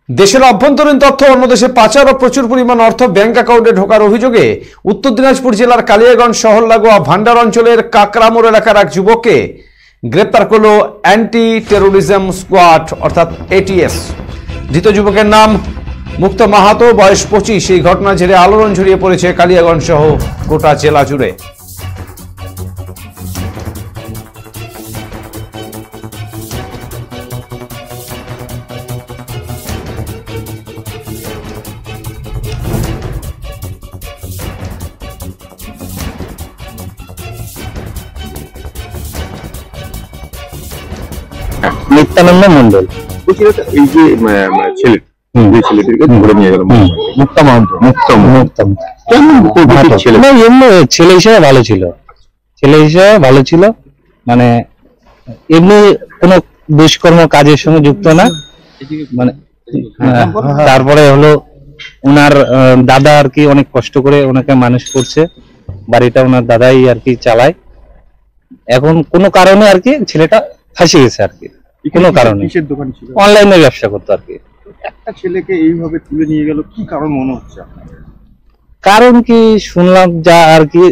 দেশের অভ্যন্তরীণ তথ্য অন্য দেশে পাচার ও প্রচুর পরিমাণ অর্থ ব্যাংক অ্যাকাউন্টে ঢোকার অভিযোগে উত্তর দিনাজপুর জেলার কালিয়াগঞ্জ শহর লাগোয়া ভান্ডার অঞ্চলের কাকরামোড় এলাকার এক যুবককে গ্রেপ্তার করল অ্যান্টি টেরোরিজম স্কোয়াড অর্থাৎ এটিএস। ধৃত যুবকের নাম মুক্ত মাহাতো, বয়স 25। এই ঘটনার জেরে আলোড়ন ছড়িয়ে পড়েছে কালিয়াগঞ্জ সহ গোটা জেলা জুড়ে। নিত্যানন্দ মন্ডল এই যে ছেলেটিকে ধরে নিয়ে গেল ছেলে হিসেবে ভালো ছিল, মানে এমনি কোনো দুষ্কর্ম কাজের সঙ্গে যুক্ত না। মানে তারপরে হলো ওনার দাদা আর কি অনেক কষ্ট করে ওনাকে মানুষ করছে, বাড়িটা ওনার দাদাই আর কি চালায়। এখন কোনো কারণে আর কি ছেলেটা ফাঁসে গেছে আর কি, কোনো কারণে অনলাইনে ব্যবসা করতো আর কি। একটা ছেলেকে এইভাবে তুলে নিয়ে গেল, কি কারণ মনে হচ্ছে? কারণ কি শুনলাম যা আর কি,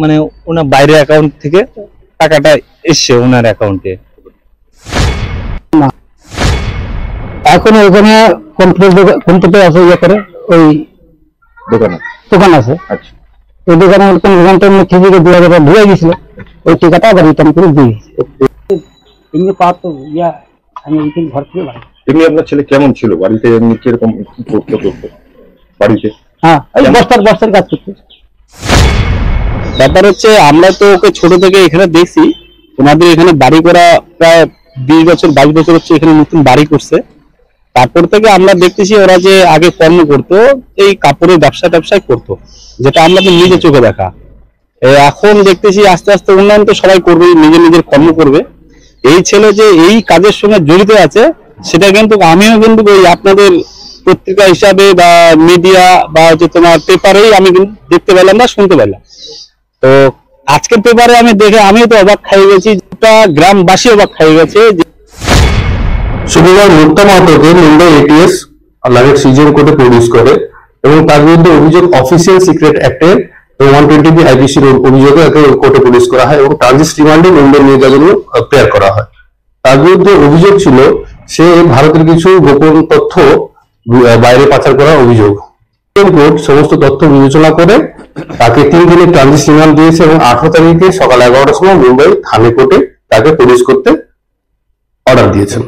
মানে ওনার বাইরের অ্যাকাউন্ট থেকে টাকাটা এসছে ওনার অ্যাকাউন্টে। এখন ওখানে কম্পিউটার আছে, ইয়ে করে ওই দোকান আছে। আচ্ছা, ওই দোকানে ওখানটার মধ্যে থেকে 2000 টাকা ঢুকে গেছিল, ওই টাকাটা আবার রিটার্ন করে দিয়ে এমনি পাওয়ার তো আমি এই ঘর থেকে বাড়ি। এমনি আপনার ছেলে কেমন ছিল বাড়িতে? এমনি কিরকম করতো বাড়িতে? হ্যাঁ, বস্তার কাজ করতো। ব্যাপার হচ্ছে আমরা তো ওকে ছোট থেকে এখানে দেখছি, ওনাদের এখানে বাড়ি করা প্রায় 20 বছর 22 বছর হচ্ছে এখানে নতুন বাড়ি করছে। তারপর থেকে আমরা দেখতেছি ওরা যে আগে কর্ম করতো, এই কাপড়ের ব্যবসায় করতো, যেটা আমরা তো নিজে চোখে দেখা। এখন দেখতেছি আস্তে আস্তে উন্নয়ন তো সবাই করবে, নিজের কর্ম করবে। এই ছেলে যে এই কাজের সঙ্গে জড়িত আছে সেটা কিন্তু আমিও কিন্তু ওই আপনাদের পত্রিকা হিসাবে বা মিডিয়া বা যে তোমার পেপারেই আমি কিন্তু দেখতে পেলাম বা শুনতে পেলাম। তো আজকের পেপারে আমি দেখে আমিও তো অবাক খাই গেছি, গ্রামবাসী অবাক খাই গেছে। শুক্রবার মুক্ত মাহাতোকে মুম্বাই এটিএস লাগের সিজন কোর্টে প্রডিউস করে এবং তার বিরুদ্ধে অভিযোগ অফিসিয়াল সিক্রেট অ্যাক্টের 120 আইপিসির অভিযোগে কোর্টে প্রডিউস করা হয় এবং ট্রানজিট রিমান্ডে মুম্বাই নিয়ে যাওয়ার জন্য প্রেয়ার করা হয়। তার বিরুদ্ধে অভিযোগ ছিল সে ভারতের কিছু গোপন তথ্য বাইরে পাচার করার অভিযোগ। কোর্ট সমস্ত তথ্য বিবেচনা করে তাকে 3 দিনের ট্রানজিট রিমান্ড দিয়েছে এবং 18 তারিখে সকাল 11টার সময় মুম্বাই থানা কোর্টে তাকে প্রডিউস করতে অর্ডার দিয়েছেন।